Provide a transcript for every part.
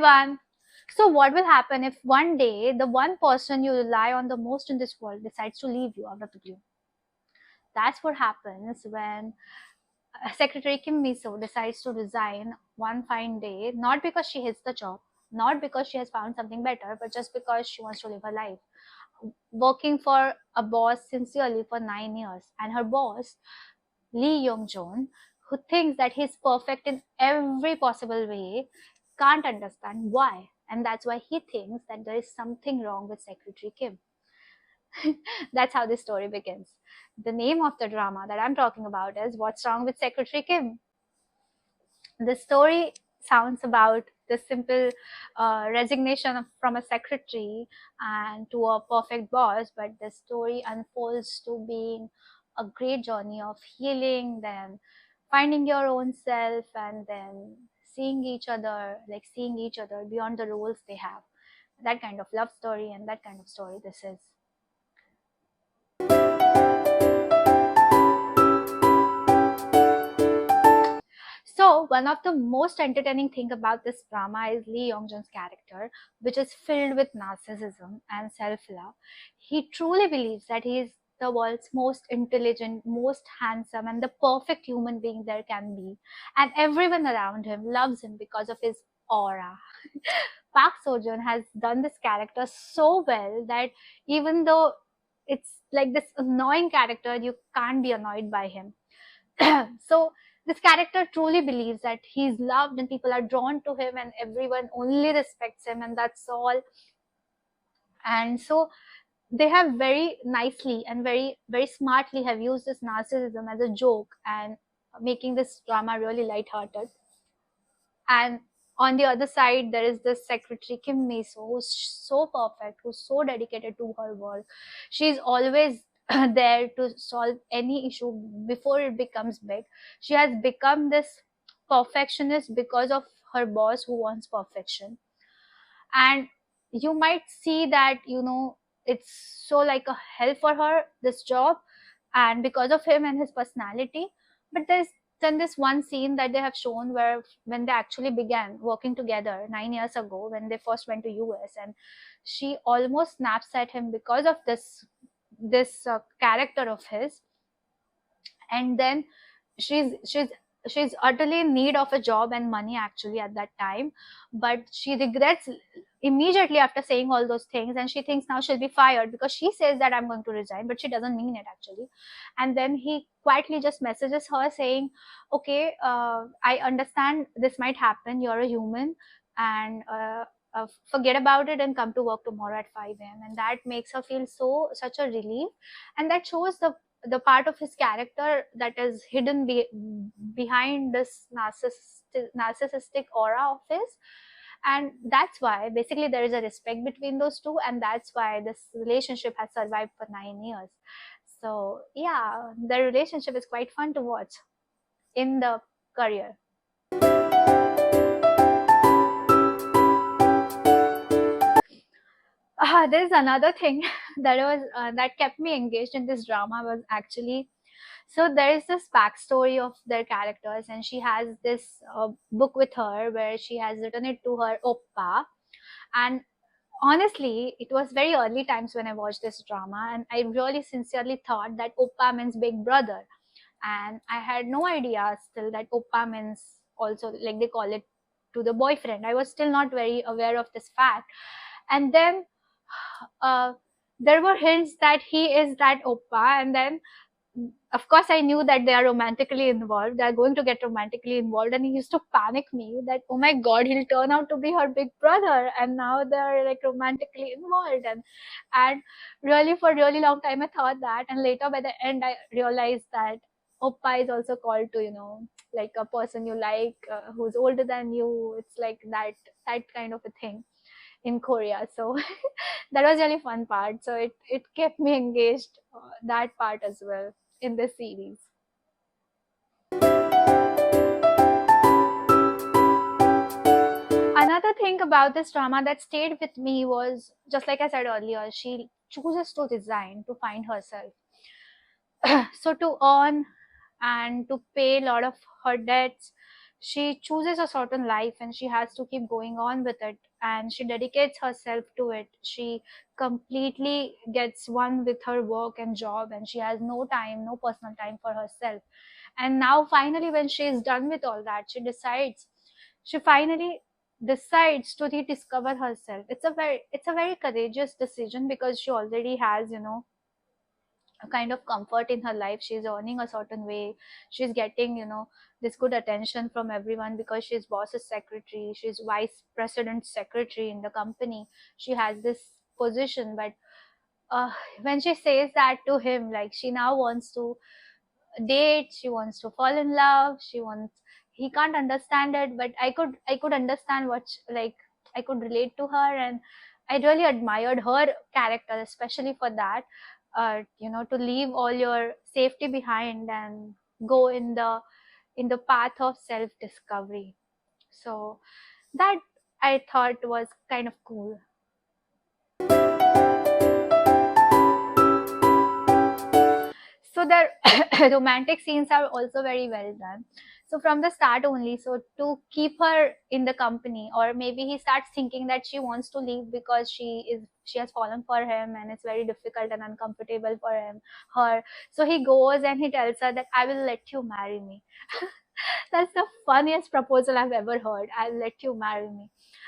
everyone. So, what will happen if one day the one person you rely on the most in this world decides to leave you out of the blue? That's what happens when Secretary Kim Miso decides to resign one fine day, not because she hates the job, not because she has found something better, but just because she wants to live her life. Working for a boss sincerely for 9 years, and her boss, Lee Young Joon, who thinks that he's perfect in every possible way, can't understand why. And that's why he thinks that there is something wrong with Secretary Kim. That's how this story begins. The name of the drama that I'm talking about is What's Wrong with Secretary Kim? The story sounds about the simple resignation from a secretary and to a perfect boss, but the story unfolds to being a great journey of healing, then finding your own self, and then seeing each other beyond the roles they have. That kind of love story, and that kind of story this is. So one of the most entertaining thing about this drama is Lee Young-jun's character, which is filled with narcissism and self-love. He truly believes that he is the world's most intelligent, most handsome, and the perfect human being there can be. And everyone around him loves him because of his aura. Park Seo-joon has done this character so well that even though it's like this annoying character, you can't be annoyed by him. So this character truly believes that he's loved and people are drawn to him and everyone only respects him, and that's all. And so they have very nicely and very smartly have used this narcissism as a joke and making this drama really lighthearted. And on the other side, there is this secretary Kim Miso, who's so perfect, who's so dedicated to her work. She's always there to solve any issue before it becomes big. She has become this perfectionist because of her boss who wants perfection. And you might see that, it's so like a hell for her, this job, and because of him and his personality. But there's then this one scene that they have shown where when they actually began working together 9 years ago when they first went to US, and she almost snaps at him because of this character of his. And then she's she's she's utterly in need of a job and money actually at that time, but she regrets immediately after saying all those things, and she thinks now she'll be fired because she says that I'm going to resign, but she doesn't mean it actually. And then he quietly just messages her saying, okay, I understand this might happen, you're a human, and forget about it and come to work tomorrow at 5 a.m. And that makes her feel such a relief, and that shows the part of his character that is hidden behind this narcissistic aura of his. And that's why basically there is a respect between those two, and that's why this relationship has survived for 9 years. So yeah, the relationship is quite fun to watch in the career. There's another thing that kept me engaged in this drama was actually, so there is this backstory of their characters, and she has this book with her where she has written it to her oppa. And honestly, it was very early times when I watched this drama, and I really sincerely thought that oppa means big brother, and I had no idea still that oppa means also like they call it to the boyfriend. I was still not very aware of this fact. And then uh, there were hints that he is that oppa, and then of course I knew that they are romantically involved, they are going to get romantically involved, and he used to panic me that, oh my god, he'll turn out to be her big brother, and now they're like romantically involved. And really for a really long time I thought that, and later by the end I realized that oppa is also called to, like a person you like, who's older than you. It's like that kind of a thing in Korea. So that was really fun part. So it kept me engaged, that part as well in this series. Another thing about this drama that stayed with me was, just like I said earlier, she chooses to resign to find herself. So to earn and to pay a lot of her debts, She chooses a certain life and she has to keep going on with it, and she dedicates herself to it. She completely gets one with her work and job, and she has no time, no personal time for herself. And now finally when she is done with all that, she finally decides to rediscover herself. It's a very courageous decision, because she already has, a kind of comfort in her life. She's earning a certain way, she's getting, this good attention from everyone, because she's boss's secretary, she's vice president secretary in the company. She has this position. But uh, when she says that to him, like, she now wants to date, she wants to fall in love, he can't understand it. But I could understand like, I could relate to her, and I really admired her character, especially for that. To leave all your safety behind and go in the path of self discovery. So that, I thought, was kind of cool. So the romantic scenes are also very well done. So from the start only, so to keep her in the company, or maybe he starts thinking that she wants to leave because she has fallen for him, and it's very difficult and uncomfortable for her. So he goes and he tells her that, I will let you marry me. That's the funniest proposal I've ever heard. I'll let you marry me.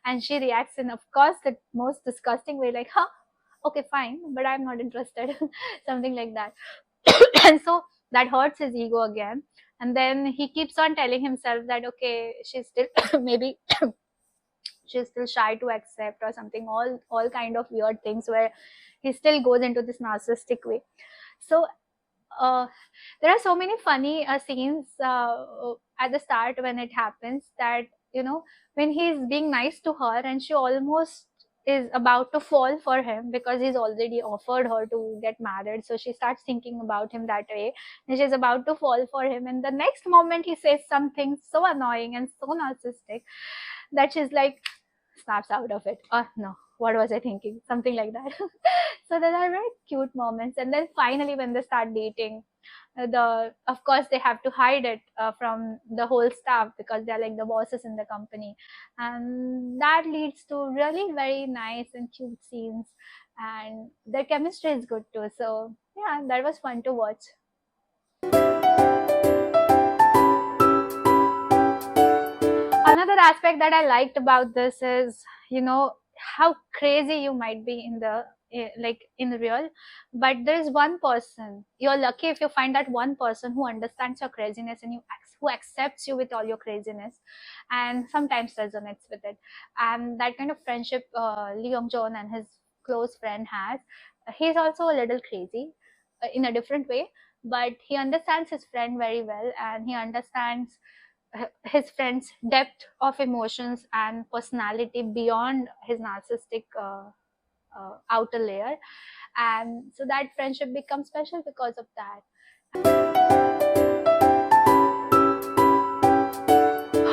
And she reacts in, of course, the most disgusting way, like, huh, okay, fine, but I'm not interested. Something like that. And so that hurts his ego again. And then he keeps on telling himself that, okay, she's still maybe she's still shy to accept, or something, all kind of weird things, where he still goes into this narcissistic way. So uh, there are so many funny scenes at the start when it happens, that, you know when he's being nice to her, and she almost is about to fall for him, because he's already offered her to get married. So she starts thinking about him that way, and she's about to fall for him, and the next moment he says something so annoying and so narcissistic that she's like, snaps out of it. Oh no, what was I thinking? Something like that. So there are very cute moments, and then finally when they start dating, the of course they have to hide it from the whole staff, because they're like the bosses in the company, and that leads to really very nice and cute scenes, and their chemistry is good too. So yeah, that was fun to watch. Another aspect that I liked about this is, how crazy you might be in the like in real, but there is one person. You're lucky if you find that one person who understands your craziness, and who accepts you with all your craziness, and sometimes resonates with it. And that kind of friendship, Lee Young Joon and his close friend has. He's also a little crazy, in a different way, but he understands his friend very well, and he understands his friend's depth of emotions and personality beyond his narcissistic outer layer. And so that friendship becomes special because of that.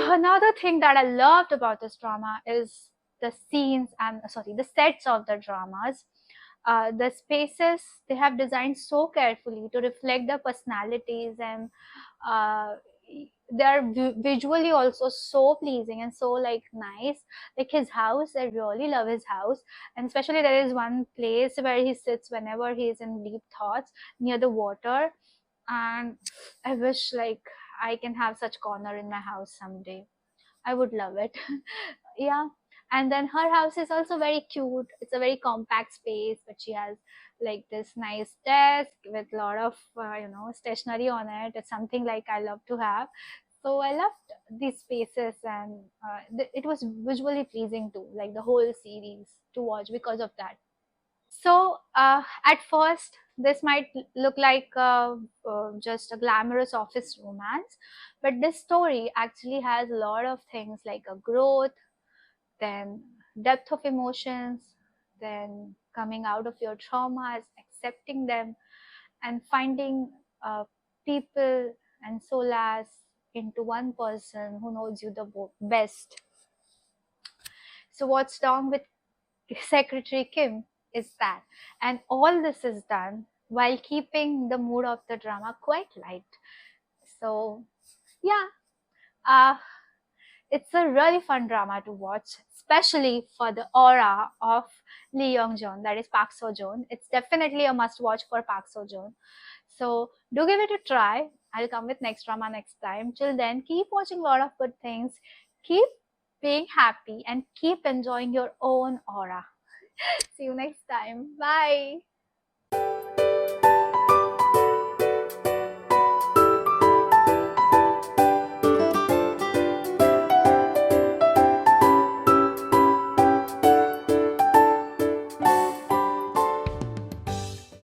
Another thing that I loved about this drama is the scenes and, sorry, the sets of the dramas. The spaces they have designed so carefully to reflect their personalities, and uh, they're visually also so pleasing and so like nice. Like his house, I really love his house, and especially there is one place where he sits whenever he's in deep thoughts, near the water. And I wish, like, I can have such corner in my house someday. I would love it. Yeah. And then her house is also very cute. It's a very compact space, but she has like this nice desk with a lot of stationery on it. It's something like I love to have. So I loved these spaces, and it was visually pleasing too, like the whole series to watch because of that. So at first, this might look like just a glamorous office romance, but this story actually has a lot of things like a growth, then depth of emotions, then coming out of your traumas, accepting them, and finding people and solace into one person who knows you the best. So, what's wrong with Secretary Kim is that. And all this is done while keeping the mood of the drama quite light. So, yeah, It's a really fun drama to watch, especially for the aura of Lee Young Joon, that is Park Seo Joon. It's definitely a must watch for Park Seo Joon. So do give it a try. I'll come with next drama next time. Till then, keep watching a lot of good things. Keep being happy and keep enjoying your own aura. See you next time. Bye.